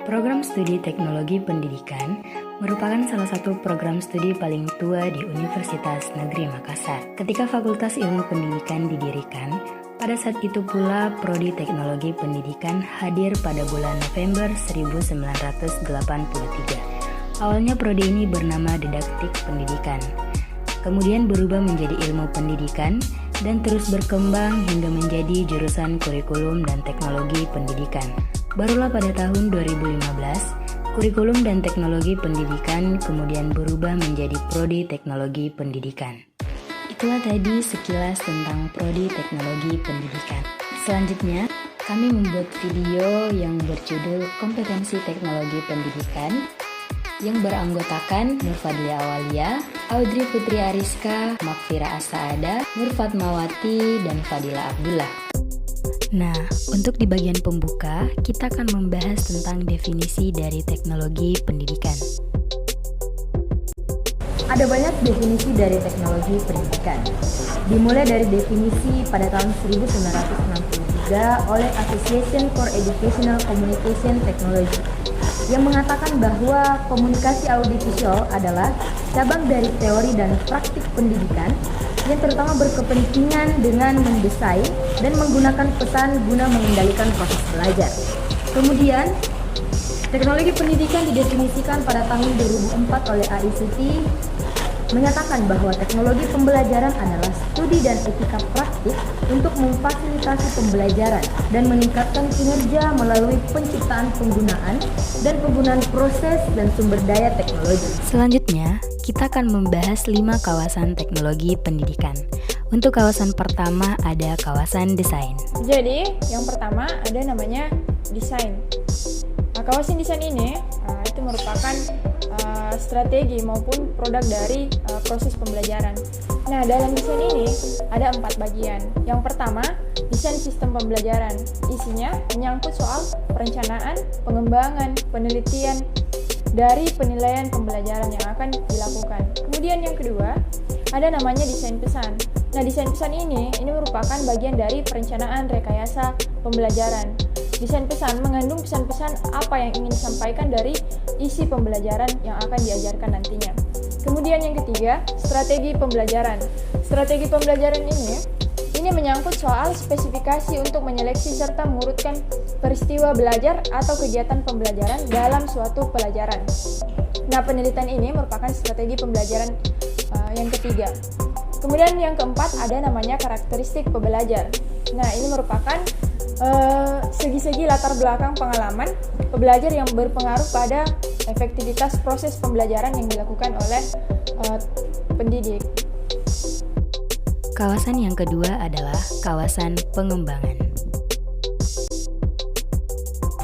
Program Studi Teknologi Pendidikan merupakan salah satu program studi paling tua di Universitas Negeri Makassar. Ketika Fakultas Ilmu Pendidikan didirikan, pada saat itu pula Prodi Teknologi Pendidikan hadir pada bulan November 1983. Awalnya prodi ini bernama Didaktik Pendidikan, kemudian berubah menjadi Ilmu Pendidikan dan terus berkembang hingga menjadi jurusan Kurikulum dan Teknologi Pendidikan. Barulah pada tahun 2015, Kurikulum dan Teknologi Pendidikan kemudian berubah menjadi Prodi Teknologi Pendidikan. Itulah tadi sekilas tentang Prodi Teknologi Pendidikan. Selanjutnya, kami membuat video yang berjudul Kompetensi Teknologi Pendidikan yang beranggotakan Nur Fadlia Awalia, Audrey Putri Ariska, Makfira Asaada, Nur Fatmawati, dan Fadila Abdullah. Nah, untuk di bagian pembuka, kita akan membahas tentang definisi dari teknologi pendidikan. Ada banyak definisi dari teknologi pendidikan. Dimulai dari definisi pada tahun 1963 oleh Association for Educational Communication Technology yang mengatakan bahwa komunikasi audiovisual adalah cabang dari teori dan praktik pendidikan yang terutama berkepentingan dengan mendesain dan menggunakan pesan guna mengendalikan proses belajar. Kemudian, teknologi pendidikan didefinisikan pada tahun 2004 oleh AICTE menyatakan bahwa teknologi pembelajaran adalah studi dan etika praktik untuk memfasilitasi pembelajaran dan meningkatkan kinerja melalui penciptaan penggunaan dan penggunaan proses dan sumber daya teknologi. Selanjutnya, kita akan membahas 5 kawasan teknologi pendidikan. Untuk kawasan pertama ada kawasan desain. Jadi, yang pertama ada namanya desain. Nah, kawasan desain ini itu merupakan strategi maupun produk dari proses pembelajaran. Nah, dalam desain ini ada 4 bagian. Yang pertama, desain sistem pembelajaran. Isinya menyangkut soal perencanaan, pengembangan, penelitian dari penilaian pembelajaran yang akan dilakukan. Kemudian yang kedua, ada namanya desain pesan. Nah, desain pesan ini merupakan bagian dari perencanaan rekayasa pembelajaran. Desain pesan mengandung pesan-pesan apa yang ingin disampaikan dari isi pembelajaran yang akan diajarkan nantinya. Kemudian yang ketiga, strategi pembelajaran. Strategi pembelajaran ini menyangkut soal spesifikasi untuk menyeleksi serta mengurutkan peristiwa belajar atau kegiatan pembelajaran dalam suatu pelajaran. Nah, penelitian ini merupakan strategi pembelajaran yang ketiga. Kemudian yang keempat ada namanya karakteristik pembelajar. Nah, ini merupakan segi-segi latar belakang pengalaman pembelajar yang berpengaruh pada efektivitas proses pembelajaran yang dilakukan oleh pendidik. Kawasan yang kedua adalah kawasan pengembangan.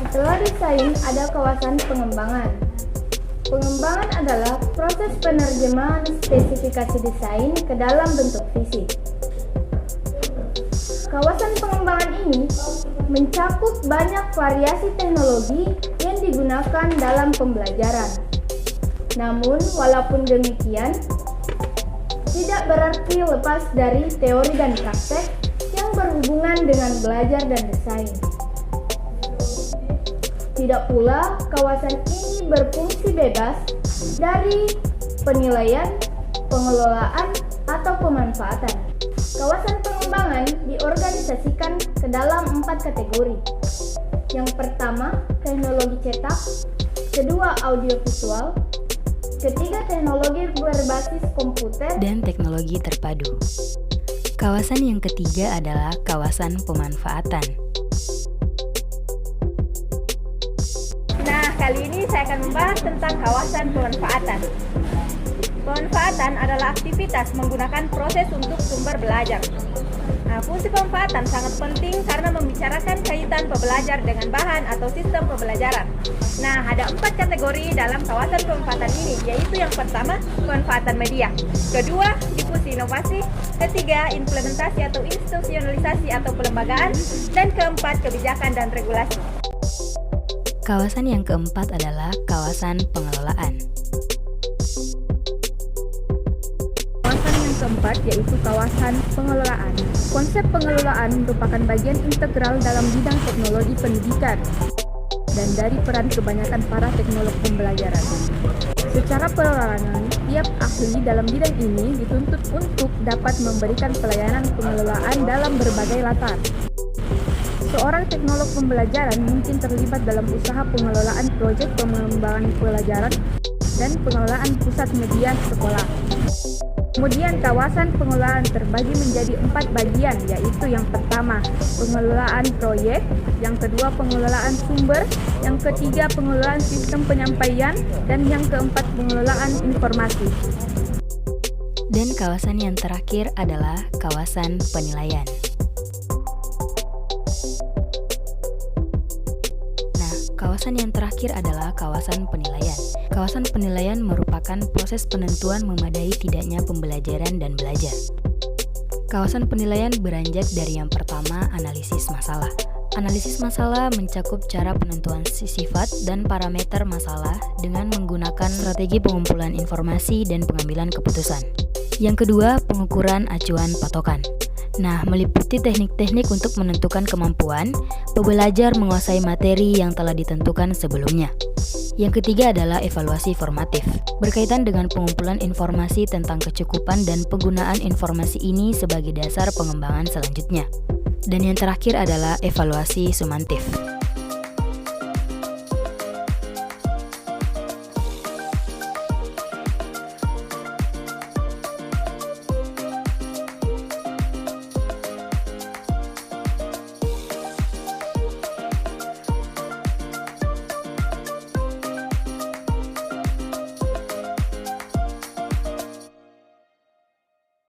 Setelah desain, ada kawasan pengembangan. Pengembangan adalah proses penerjemahan spesifikasi desain ke dalam bentuk fisik. Kawasan pengembangan ini mencakup banyak variasi teknologi yang digunakan dalam pembelajaran. Namun, walaupun demikian, tidak berarti lepas dari teori dan praktek yang berhubungan dengan belajar dan desain. Tidak pula kawasan ini berfungsi bebas dari penilaian, pengelolaan, atau pemanfaatan. Kawasan pengembangan diorganisasikan ke dalam 4 kategori. Yang pertama, teknologi cetak, kedua, audiovisual, ketiga, teknologi berbasis komputer, dan teknologi terpadu. Kawasan yang ketiga adalah kawasan pemanfaatan. Nah, kali ini saya akan membahas tentang kawasan pemanfaatan. Pemanfaatan adalah aktivitas menggunakan proses untuk sumber belajar. Nah, fungsi pemanfaatan sangat penting karena membicarakan kaitan pembelajar dengan bahan atau sistem pembelajaran. Nah, ada 4 kategori dalam kawasan pemanfaatan ini, yaitu yang pertama, pemanfaatan media. Kedua, difusi inovasi. Ketiga, implementasi atau institusionalisasi atau pelembagaan. Dan keempat, kebijakan dan regulasi. Kawasan yang keempat adalah kawasan pengelolaan. Kawasan yang keempat yaitu kawasan pengelolaan. Konsep pengelolaan merupakan bagian integral dalam bidang teknologi pendidikan. dan dari peran kebanyakan para teknolog pembelajaran. Secara perorangan, tiap ahli dalam bidang ini dituntut untuk dapat memberikan pelayanan pengelolaan dalam berbagai latar. Seorang teknolog pembelajaran mungkin terlibat dalam usaha pengelolaan proyek pengembangan pelajaran dan pengelolaan pusat media sekolah. Kemudian kawasan pengelolaan terbagi menjadi 4 bagian, yaitu yang pertama pengelolaan proyek, yang kedua pengelolaan sumber, yang ketiga pengelolaan sistem penyampaian, dan yang keempat pengelolaan informasi. Dan kawasan yang terakhir adalah kawasan penilaian. Kawasan yang terakhir adalah kawasan penilaian. Kawasan penilaian merupakan proses penentuan memadai tidaknya pembelajaran dan belajar. Kawasan penilaian beranjak dari yang pertama, analisis masalah. Analisis masalah mencakup cara penentuan sifat dan parameter masalah dengan menggunakan strategi pengumpulan informasi dan pengambilan keputusan. Yang kedua, pengukuran acuan patokan. Nah, meliputi teknik-teknik untuk menentukan kemampuan pembelajar menguasai materi yang telah ditentukan sebelumnya. Yang ketiga adalah evaluasi formatif, berkaitan dengan pengumpulan informasi tentang kecukupan dan penggunaan informasi ini sebagai dasar pengembangan selanjutnya. Dan yang terakhir adalah evaluasi sumantif.